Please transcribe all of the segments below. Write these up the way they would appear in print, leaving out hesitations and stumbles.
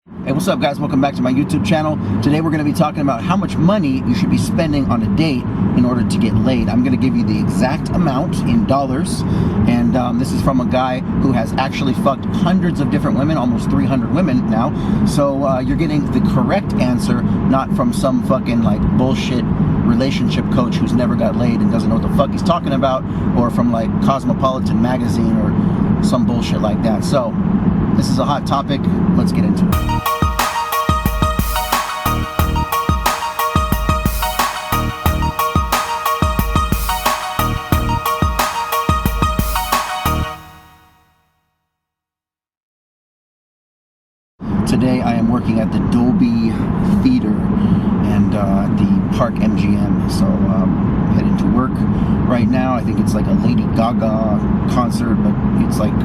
Hey, what's up guys? Welcome back to my YouTube channel. Today we're going to be talking about how much money you should be spending on a date in order to get laid. I'm going to give you the exact amount in dollars, and this is from a guy who has actually fucked hundreds of different women, almost 300 women now. So you're getting the correct answer, not from some fucking like bullshit relationship coach who's never got laid and doesn't know what the fuck he's talking about, or from like Cosmopolitan magazine or some bullshit like that. So this is a hot topic. Let's get into it. Today I am working at the Dolby Theater and at the Park MGM. So I'm heading to work right now. I think it's like a Lady Gaga concert, but it's like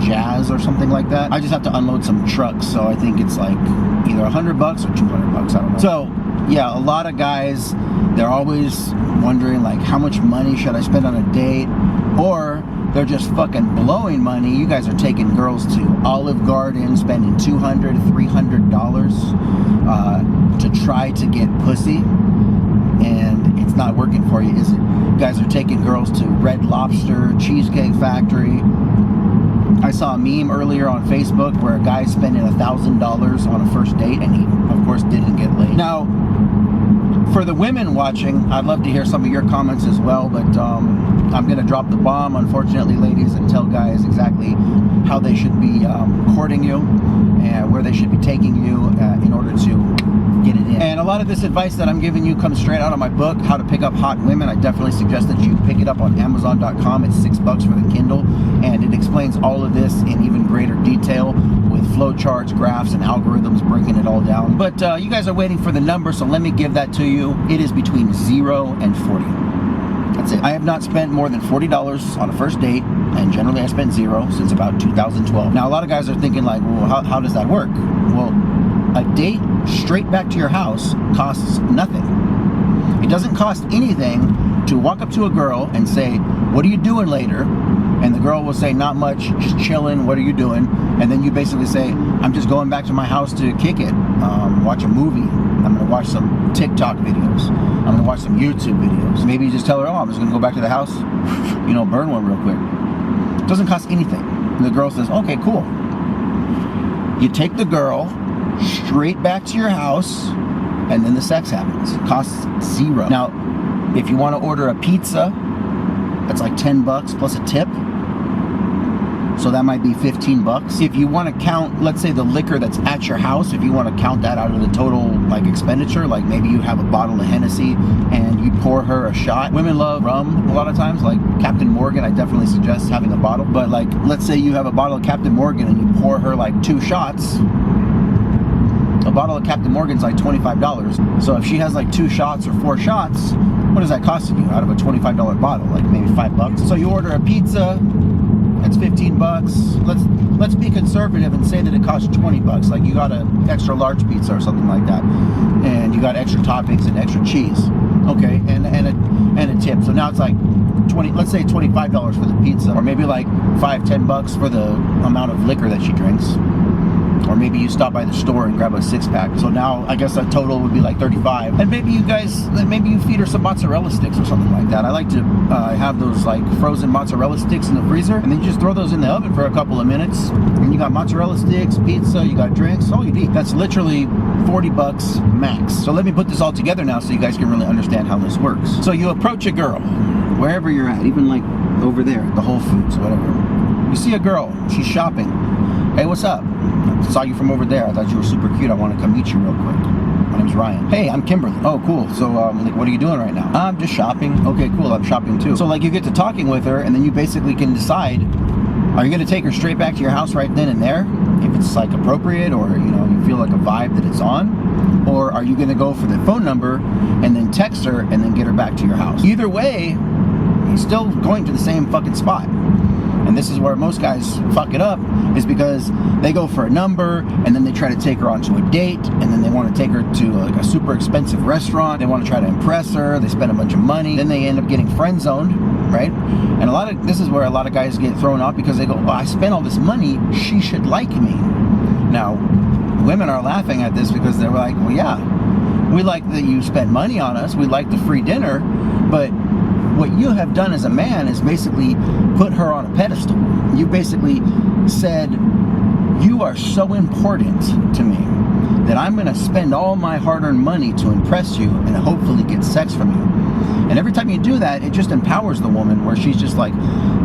jazz or something like that. I just have to unload some trucks, so I think it's like either $100 or $200, I don't know. So yeah, a lot of guys, they're always wondering like, how much money should I spend on a date? Or they're just fucking blowing money. You guys are taking girls to Olive Garden, spending $200, $300 to try to get pussy, and it's not working for you, is it? You guys are taking girls to Red Lobster, Cheesecake Factory. I saw a meme earlier on Facebook where a guy's spending $1,000 on a first date, and he, of course, didn't get laid. Now, for the women watching, I'd love to hear some of your comments as well, but I'm going to drop the bomb, unfortunately, ladies, and tell guys exactly how they should be courting you and where they should be taking you in order to get it in. And a lot of this advice that I'm giving you comes straight out of my book, How to Pick Up Hot Women. I definitely suggest that you pick it up on Amazon.com. It's $6 for the Kindle, and it explains all of this in even greater detail with flowcharts, graphs, and algorithms breaking it all down. But you guys are waiting for the number, so let me give that to you. It is between 0 and 40. That's it. I have not spent more than $40 on a first date, and generally I spent 0 since about 2012. Now a lot of guys are thinking like, well, how does that work? Well, a date straight back to your house costs nothing. It doesn't cost anything to walk up to a girl and say, what are you doing later? And the girl will say, not much, just chilling, what are you doing? And then you basically say, I'm just going back to my house to kick it, watch a movie. I'm going to watch some TikTok videos. I'm going to watch some YouTube videos. Maybe you just tell her, oh, I'm just going to go back to the house, you know, burn one real quick. It doesn't cost anything. And the girl says, okay, cool. You take the girl straight back to your house, and then the sex happens. It costs 0. Now, if you want to order a pizza, that's like $10 plus a tip. So that might be $15. If you want to count, let's say the liquor that's at your house, if you want to count that out of the total like expenditure, like maybe you have a bottle of Hennessy and you pour her a shot. Women love rum a lot of times, like Captain Morgan. I definitely suggest having a bottle. But like, let's say you have a bottle of Captain Morgan and you pour her like 2 shots. A bottle of Captain Morgan's like $25. So if she has like 2 shots or 4 shots, what is that costing you out of a $25 bottle? Like maybe $5. So you order a pizza, that's $15. Let's be conservative and say that it costs $20. Like you got an extra large pizza or something like that, and you got extra toppings and extra cheese. Okay, and a tip. So now it's like 20. Let's say $25 for the pizza, or maybe like $5-10 for the amount of liquor that she drinks. Or maybe you stop by the store and grab a 6-pack. So now I guess that total would be like $35. And maybe you guys, maybe you feed her some mozzarella sticks or something like that. I like to have those like frozen mozzarella sticks in the freezer, and then you just throw those in the oven for a couple of minutes. And you got mozzarella sticks, pizza, you got drinks, all you need. That's literally $40 max. So let me put this all together now so you guys can really understand how this works. So you approach a girl, wherever you're at, even like over there at the Whole Foods, whatever. You see a girl, she's shopping. Hey, what's up? I saw you from over there. I thought you were super cute. I want to come meet you real quick. My name's Ryan. Hey, I'm Kimberly. Oh, cool. So, like, what are you doing right now? I'm just shopping. Okay, cool. I'm shopping too. So, like, you get to talking with her, and then you basically can decide, are you going to take her straight back to your house right then and there, if it's, like, appropriate, or, you know, you feel like a vibe that it's on? Or are you going to go for the phone number and then text her and then get her back to your house? Either way, you're still going to the same fucking spot. And this is where most guys fuck it up, is because they go for a number and then they try to take her onto a date, and then they want to take her to like a super expensive restaurant. They want to try to impress her. They spend a bunch of money. Then they end up getting friend zoned, right? And this is where a lot of guys get thrown off, because they go, well, I spent all this money, she should like me. Now, women are laughing at this because they're like, well, yeah, we like that you spent money on us, we like the free dinner, but what you have done as a man is basically put her on a pedestal. You basically said, you are so important to me that I'm going to spend all my hard-earned money to impress you and hopefully get sex from you. And every time you do that, it just empowers the woman, where she's just like,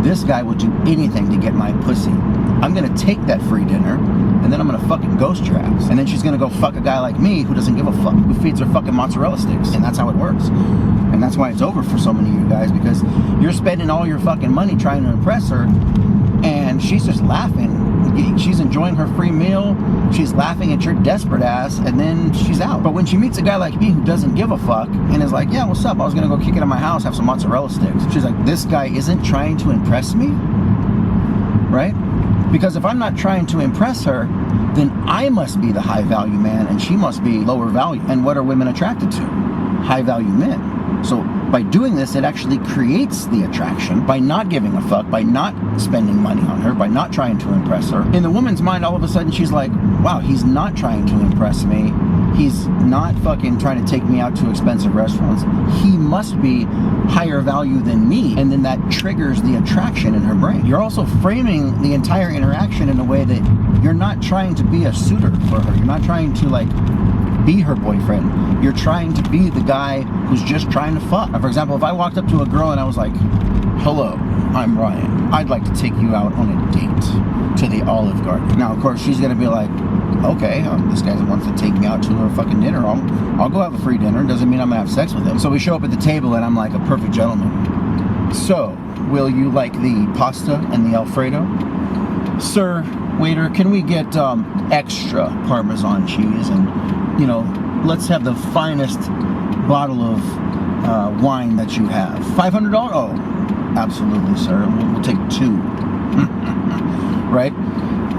this guy will do anything to get my pussy. I'm going to take that free dinner, and then I'm going to fucking ghost your ass. And then she's going to go fuck a guy like me who doesn't give a fuck, who feeds her fucking mozzarella sticks. And that's how it works. And that's why it's over for so many of you guys, because you're spending all your fucking money trying to impress her, and she's just laughing. She's enjoying her free meal, she's laughing at your desperate ass, and then she's out. But when she meets a guy like me who doesn't give a fuck and is like, yeah, what's up, I was gonna go kick it in my house, have some mozzarella sticks, she's like, this guy isn't trying to impress me, right? Because if I'm not trying to impress her, then I must be the high value man and she must be lower value. And what are women attracted to? High value men. So by doing this, it actually creates the attraction by not giving a fuck, by not spending money on her, by not trying to impress her. In the woman's mind, all of a sudden she's like, wow, he's not trying to impress me. He's not fucking trying to take me out to expensive restaurants. He must be higher value than me. And then that triggers the attraction in her brain. You're also framing the entire interaction in a way that you're not trying to be a suitor for her. You're not trying to like be her boyfriend. You're trying to be the guy who's just trying to fuck. For example, if I walked up to a girl and I was like, hello, I'm Ryan. I'd like to take you out on a date to the Olive Garden. Now, of course, she's gonna be like, okay, this guy wants to take me out to a fucking dinner. I'll go have a free dinner. Doesn't mean I'm gonna have sex with him. So we show up at the table and I'm like a perfect gentleman. So, will you like the pasta and the Alfredo? Sir, waiter, can we get extra Parmesan cheese, and, you know, let's have the finest bottle of wine that you have. $500? Oh, absolutely, sir. We'll take two. Right?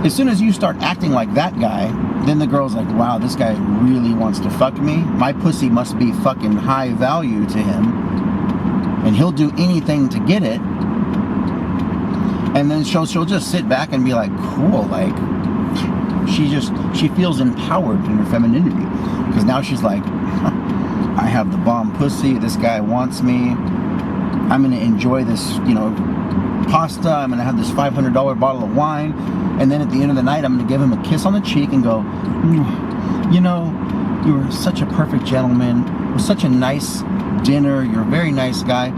As soon as you start acting like that guy, then the girl's like, wow, this guy really wants to fuck me. My pussy must be fucking high value to him, and he'll do anything to get it. And then she'll just sit back and be like, cool, like, she feels empowered in her femininity, because now she's like, I have the bomb pussy, this guy wants me, I'm gonna enjoy this, you know, pasta, I'm gonna have this $500 bottle of wine, and then at the end of the night I'm gonna give him a kiss on the cheek and go, you know, you were such a perfect gentleman, it was such a nice dinner, you're a very nice guy,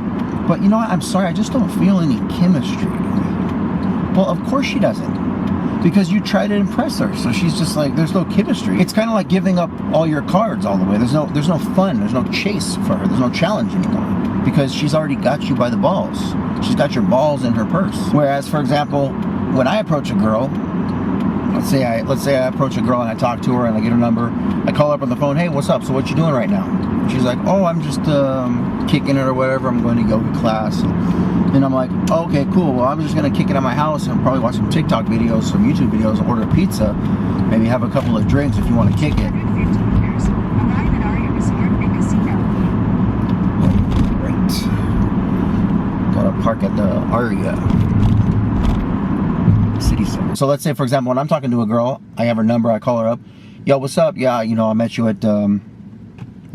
but you know what, I'm sorry, I just don't feel any chemistry. Well, of course she doesn't, because you try to impress her, so she's just like, there's no chemistry. It's kind of like giving up all your cards all the way. There's no fun, there's no chase for her, there's no challenge anymore, because she's already got you by the balls. She's got your balls in her purse. Whereas, for example, when I approach a girl, let's say I approach a girl and I talk to her and I get her number, I call her up on the phone, hey, what's up, so what you doing right now? And she's like, oh, I'm just kicking it or whatever, I'm going to yoga class. And I'm like, oh, okay, cool, well, I'm just gonna kick it at my house and probably watch some TikTok videos, some YouTube videos, order a pizza, maybe have a couple of drinks if you want to kick it. Great. Gotta park at the Aria City Center. So let's say, for example, when I'm talking to a girl, I have her number, I call her up, yo, what's up? Yeah, you know, I met you at the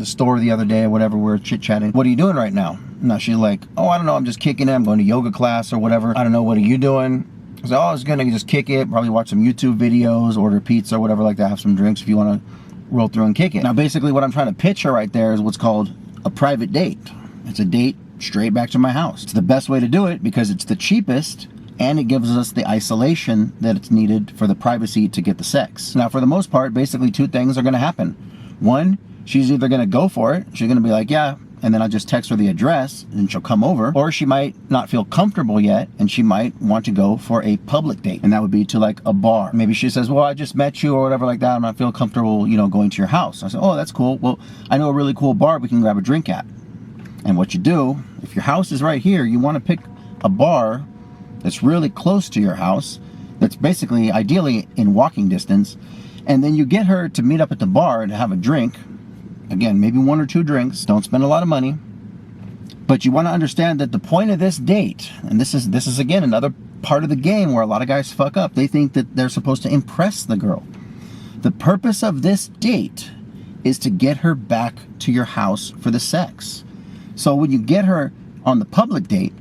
store the other day or whatever, we're chit-chatting. What are you doing right now? Now she's like, oh, I don't know, I'm just kicking it, I'm going to yoga class or whatever. I don't know, what are you doing? I said, oh, I was gonna just kick it, probably watch some YouTube videos, order pizza or whatever like that, have some drinks if you want to roll through and kick it. Now basically what I'm trying to pitch her right there is what's called a private date. It's a date straight back to my house. It's the best way to do it because it's the cheapest, and it gives us the isolation that it's needed for the privacy to get the sex. Now for the most part, basically two things are gonna happen. One, she's either gonna go for it, she's gonna be like, yeah, and then I'll just text her the address and she'll come over, or she might not feel comfortable yet and she might want to go for a public date, and that would be to like a bar. Maybe she says, well, I just met you or whatever like that, I'm not feeling comfortable, you know, going to your house. I said, oh, that's cool, well, I know a really cool bar we can grab a drink at. And what you do, if your house is right here, you want to pick a bar that's really close to your house, that's basically ideally in walking distance, and then you get her to meet up at the bar to have a drink. Again, maybe one or two drinks, don't spend a lot of money, but you want to understand that the point of this date, and this is again another part of the game where a lot of guys fuck up, they think that they're supposed to impress the girl. The purpose of this date is to get her back to your house for the sex. So when you get her on the public date,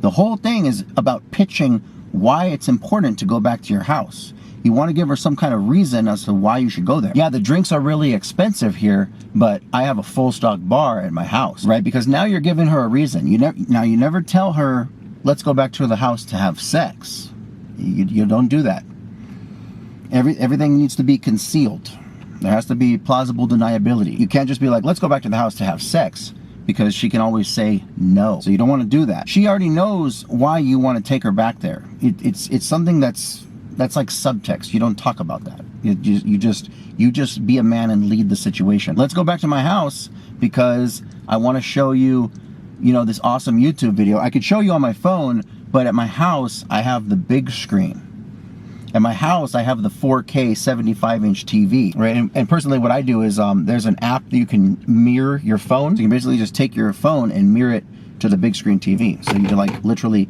the whole thing is about pitching why it's important to go back to your house. You want to give her some kind of reason as to why you should go there. Yeah, the drinks are really expensive here, but I have a full stock bar at my house, right? Because now you're giving her a reason. You never tell her, let's go back to the house to have sex. You don't do that. Everything needs to be concealed. There has to be plausible deniability. You can't just be like, let's go back to the house to have sex, because she can always say no. So you don't want to do that. She already knows why you want to take her back there. It's something that's like subtext. You don't talk about that. You just be a man and lead the situation. Let's go back to my house because I want to show you, this awesome YouTube video. I could show you on my phone, but at my house I have the big screen. At my house, I have the 4K 75-inch TV, right? And personally, what I do is there's an app that you can mirror your phone. So you can basically just take your phone and mirror it to the big screen TV. So you can like literally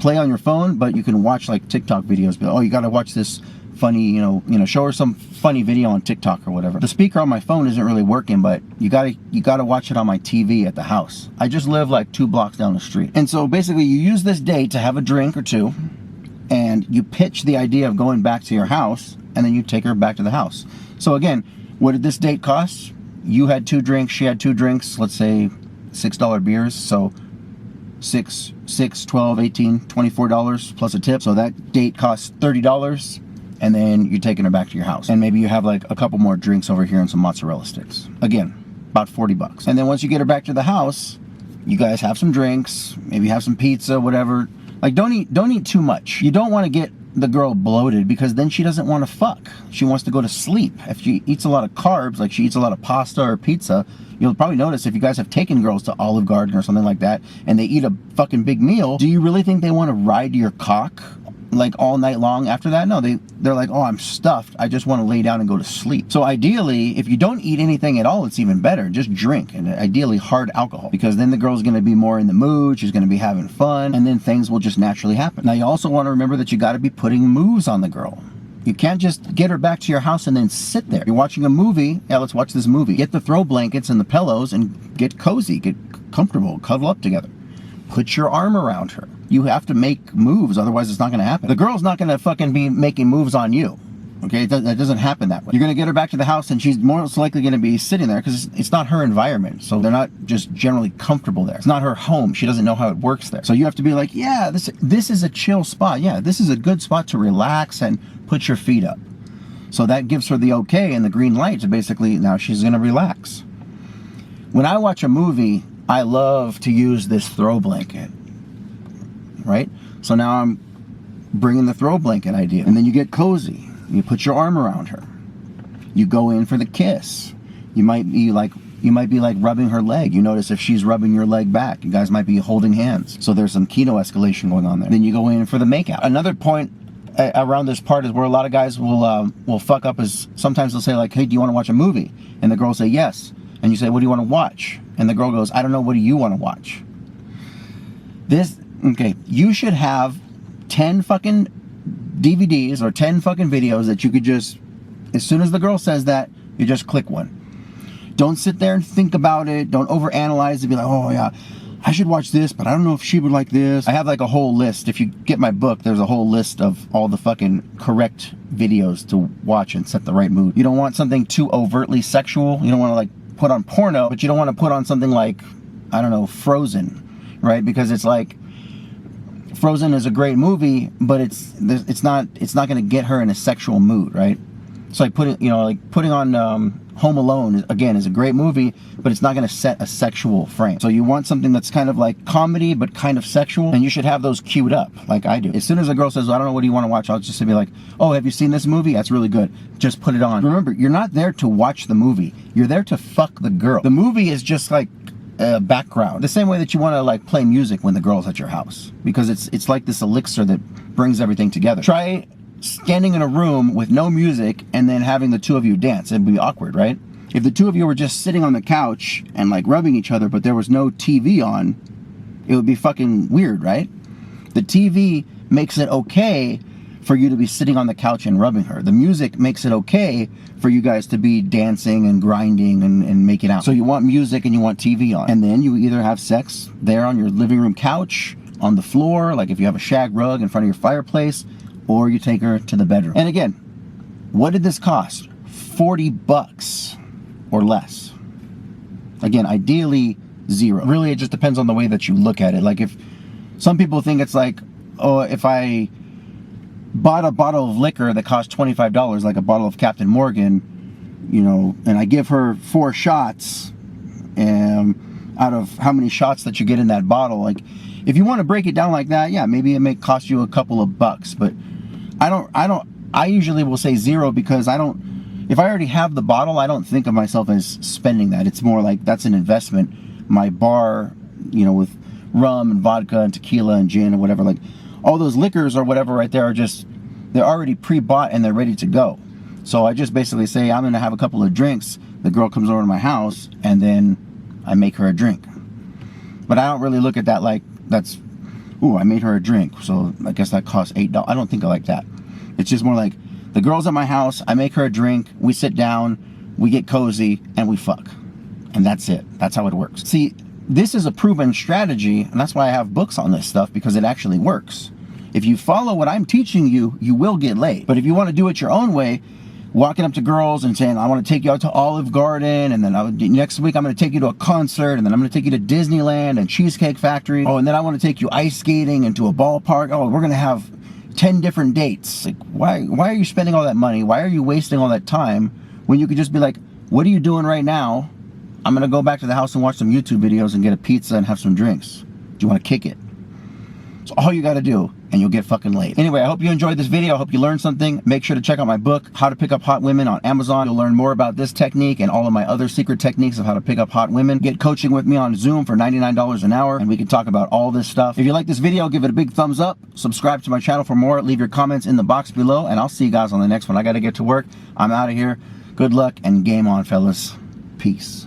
play on your phone, but you can watch like TikTok videos. But, oh, you got to watch this funny, show her some funny video on TikTok or whatever. The speaker on my phone isn't really working, but you gotta watch it on my TV at the house. I just live like 2 blocks down the street. And so basically, you use this date to have a drink or two, and you pitch the idea of going back to your house, and then you take her back to the house. So again, what did this date cost? You had 2 drinks, she had 2 drinks, let's say $6 beers, so $6, $12, $18, $24 plus a tip. So that date costs $30, and then you're taking her back to your house. And maybe you have like a couple more drinks over here and some mozzarella sticks. Again, about 40 bucks. And then once you get her back to the house, you guys have some drinks, maybe have some pizza, whatever. Like, don't eat too much. You don't want to get the girl bloated, because then she doesn't want to fuck. She wants to go to sleep. If she eats a lot of carbs, like she eats a lot of pasta or pizza, you'll probably notice if you guys have taken girls to Olive Garden or something like that, and they eat a fucking big meal, do you really think they want to ride your cock like all night long after that? No, they're like, oh, I'm stuffed. I just want to lay down and go to sleep. So ideally, if you don't eat anything at all, it's even better. Just drink, and ideally hard alcohol, because then the girl's going to be more in the mood. She's going to be having fun, and then things will just naturally happen. Now, you also want to remember that you got to be putting moves on the girl. You can't just get her back to your house and then sit there. You're watching a movie. Yeah, let's watch this movie. Get the throw blankets and the pillows and get cozy, get comfortable, cuddle up together. Put your arm around her. You have to make moves, otherwise it's not going to happen. The girl's not going to fucking be making moves on you. Okay, that doesn't happen that way. You're going to get her back to the house, and she's most likely going to be sitting there because it's not her environment. So they're not just generally comfortable there. It's not her home. She doesn't know how it works there. So you have to be like, yeah, this is a chill spot. Yeah, this is a good spot to relax and put your feet up. So that gives her the okay and the green light to basically, now she's going to relax. When I watch a movie, I love to use this throw blanket, right? So now I'm bringing the throw blanket idea, and then you get cozy. You put your arm around her. You go in for the kiss. You might be like rubbing her leg. You notice if she's rubbing your leg back. You guys might be holding hands. So there's some keto escalation going on there. Then you go in for the makeout. Another point around this part is where a lot of guys will fuck up is sometimes they'll say like, hey, do you want to watch a movie? And the girl will say yes. And you say, what do you want to watch? And the girl goes, I don't know, what do you want to watch? Okay, you should have 10 fucking DVDs or 10 fucking videos that you could just, as soon as the girl says that, you just click one. Don't sit there and think about it. Don't overanalyze it. Be like, oh yeah, I should watch this, but I don't know if she would like this. I have like a whole list. If you get my book, there's a whole list of all the fucking correct videos to watch and set the right mood. You don't want something too overtly sexual. You don't want to like put on porno, but you don't want to put on something like, I don't know, Frozen, right? Because it's like, Frozen is a great movie, but it's not going to get her in a sexual mood, right? It's like putting on Home Alone again is a great movie, but it's not going to set a sexual frame. So you want something that's kind of like comedy, but kind of sexual, and you should have those queued up, like I do. As soon as a girl says, well, I don't know, what do you want to watch? I'll just be like, oh, have you seen this movie? That's really good. Just put it on. Remember, you're not there to watch the movie. You're there to fuck the girl. The movie is just like background. The same way that you want to like play music when the girl's at your house, because it's like this elixir that brings everything together. Try standing in a room with no music and then having the two of you dance. It'd be awkward, right? If the two of you were just sitting on the couch and like rubbing each other, but there was no TV on, it would be fucking weird, right? The TV makes it okay for you to be sitting on the couch and rubbing her. The music makes it okay for you guys to be dancing and grinding and making out. So you want music and you want TV on. And then you either have sex there on your living room couch, on the floor, like if you have a shag rug in front of your fireplace, or you take her to the bedroom. And again, what did this cost? $40 or less. Again, ideally zero. Really, it just depends on the way that you look at it. Like if some people think it's like, oh, if I bought a bottle of liquor that cost $25, like a bottle of Captain Morgan, you know, and I give her 4 shots, out of how many shots that you get in that bottle, like if you want to break it down like that, yeah, maybe it may cost you a couple of bucks, but I usually will say zero, because if I already have the bottle, I don't think of myself as spending that. It's more like that's an investment. My bar, you know, with rum and vodka and tequila and gin and whatever, like all those liquors or whatever right there are just, they're already pre-bought and they're ready to go. So I just basically say, I'm going to have a couple of drinks. The girl comes over to my house and then I make her a drink. But I don't really look at that like that's, ooh, I made her a drink, so I guess that costs $8. I don't think of it like that. It's just more like, the girl's at my house, I make her a drink, we sit down, we get cozy, and we fuck. And that's it. That's how it works. See, this is a proven strategy, and that's why I have books on this stuff, because it actually works. If you follow what I'm teaching you, you will get laid. But if you want to do it your own way, walking up to girls and saying, I want to take you out to Olive Garden, and then next week I'm going to take you to a concert, and then I'm going to take you to Disneyland and Cheesecake Factory. Oh, and then I want to take you ice skating and to a ballpark. Oh, we're going to have 10 different dates. Like, why are you spending all that money? Why are you wasting all that time when you could just be like, what are you doing right now? I'm going to go back to the house and watch some YouTube videos and get a pizza and have some drinks. Do you want to kick it? It's all you got to do, and you'll get fucking laid. Anyway, I hope you enjoyed this video. I hope you learned something. Make sure to check out my book, How to Pick Up Hot Women, on Amazon. You'll learn more about this technique and all of my other secret techniques of how to pick up hot women. Get coaching with me on Zoom for $99 an hour, and we can talk about all this stuff. If you like this video, give it a big thumbs up. Subscribe to my channel for more. Leave your comments in the box below, and I'll see you guys on the next one. I got to get to work. I'm out of here. Good luck and game on, fellas. Peace.